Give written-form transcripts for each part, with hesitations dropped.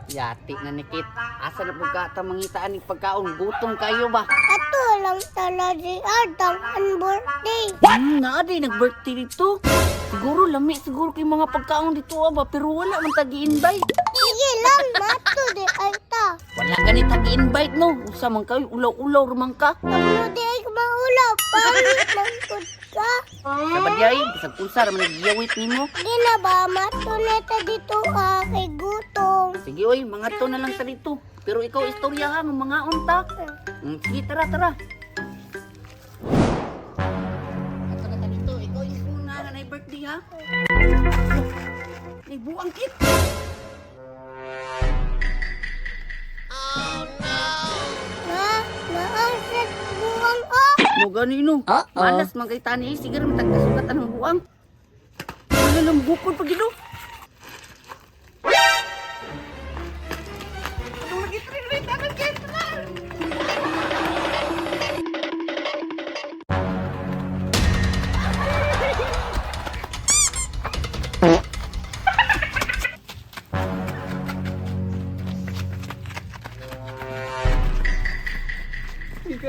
Yati na nikit. Asa na pagkata mangitaan ni pagkaon? Gutom kayo ba? Ato lang tala di Ardang ang birthday. Nga di, nag-birthday dito. Siguro lami, siguro kay mga pagkaon dito ba? Pero wala man tagi-invite. Sige lang, mato di ay ta. Wala ka ni tagi-invite no. Usa man kayo, ulaw-ulaw rumang ka. Tamo di ay maulaw, pangit lang pud ka. Sabad yay, bisag unsa ra man nagiyawit nimo. Di na ba, mato neta dito ka kay gutom. Sige oy, mga to na lang ta dito. Pero ikaw istorya ha, mga unta. Sige, tara, tara. Ato na ta dito, ikaw yung una na birthday ha. Ay, buang kit. Naasat buwang o. Mo ganino. Malas man kay tani, sige ra matagkasugatan ng buang. Wala lang bukod pag ino. Anong nag-itrin-rin ka ng kentla?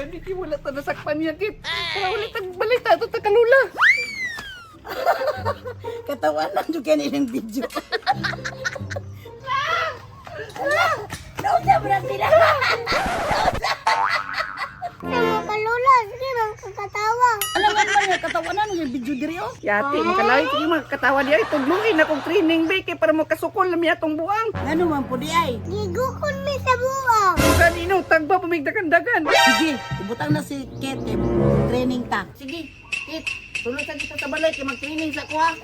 Hindi wala ta nasakpan niya, Kit. Para wala tang balita ito ta kalula. Katawanan juga nilang video. Nausa berarti na. Sama kalula, sige lang kakatawa. Alam nga naman yung katawanan yung video diri oh. Yati, makalay sige makatawa di ay tugluin akong training bay kay para makasukol na miya tong buang. Ngano man po di ay? Gigukon mi sa buwang. Kanino tagba pamigdagan-dagan. Sige, ibutang na si Kate, training ta. Sige, Kit, tulog sa dito sa balay kay mag-training sa ko ha.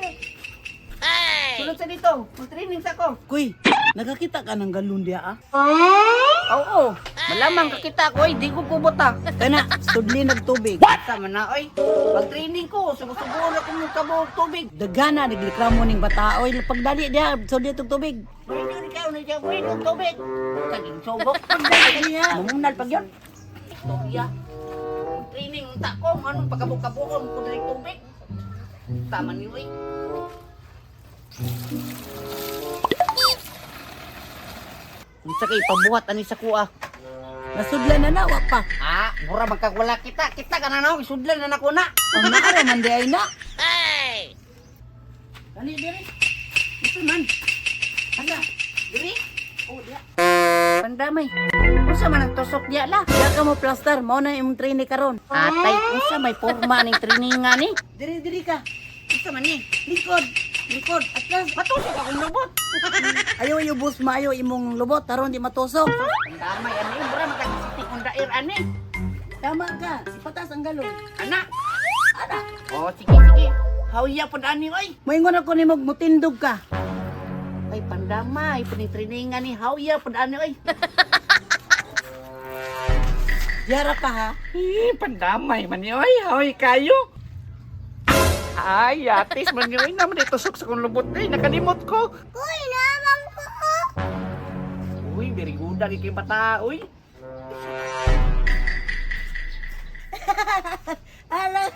Tulog sa dito, mag-training sa ko. Kuy, nakakita ka ng galon diya ah? Oo, malamang kakita ko, di ko kubota. Kana, studli nagtubig. Sama na, oy. Pag-training ko, sumusuguro ko mong kabuhog tubig. Dagana, naglikramo ning bata. Oy, pagdali diya, sudli itong tubig. Pwede rin kayo na siya, pwede ng tubig. Kaging sobok, pagdali niya. Mamunal pag yun. Istorya. Training ang tako, anong pagkabuk-kabukon ko rin tubig. Tama niyo, oy. Kung sa kayo, pabuhat ani sa kuha. Nasudlan na nawa pa. Mura magkagwala kita. Kita ka na na, isudlan na nako na. Ang naara man di ay na. Dali, diri. Ito man. Hala, diri. Oh, dia. Pandamay. Unsa man ang tusok dia la? Diya ka mo plaster, mao na imong training karon. Atay, unsa may porma ning training nga ni? Diri ka. Unsa man ni? Likod. Likod. Atlas. Matusok akong lubot. Ayaw ibus maayo imong lubot, taron di matusok. Pandamay ani, mura magkasitik kong dair ani. Tama ka, ipatas ang galon. Anak. Anak. Oh, sige. Hawya pod ani oy. Moingon ako nimog mutindog ka. Ay pandamay, puning training nga ni hawya pod ani oy. Yara pa ha. Pandamay man yoy, hoy kayo. Ay, atis man yoy naman itusok sa kong lubot ay nakalimot ko. Kuy, naman ko o. Uy, very good lagi kay bata, uy. Ala.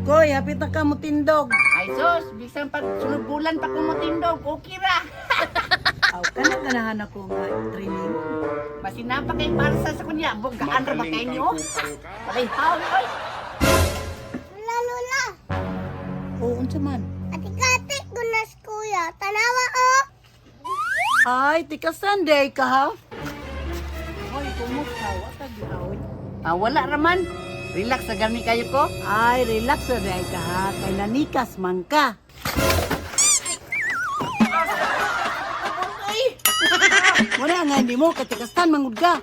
Koy, hapit na ka mutindog. Ay sos, bisan pag sunod bulan pa kong matindog, okay ra. Aw, kana ganahan ako nga training. Masinapa kay parsa sa kunya, bugaan ra ba kay niyo? Ay, hawi oy. Lalo. Oo, unsa man? Atik-atik gunas kuya. Tanawa o. Ay, tika Sunday ka ha? Hoy, kumusta? Wata gihawid. Wala raman. Relax sa gani kayo ko. Ay, relax na day ka ha. Kay nanikas man ka. Ay, Muna nga hindi mo, katikastan mangud ka.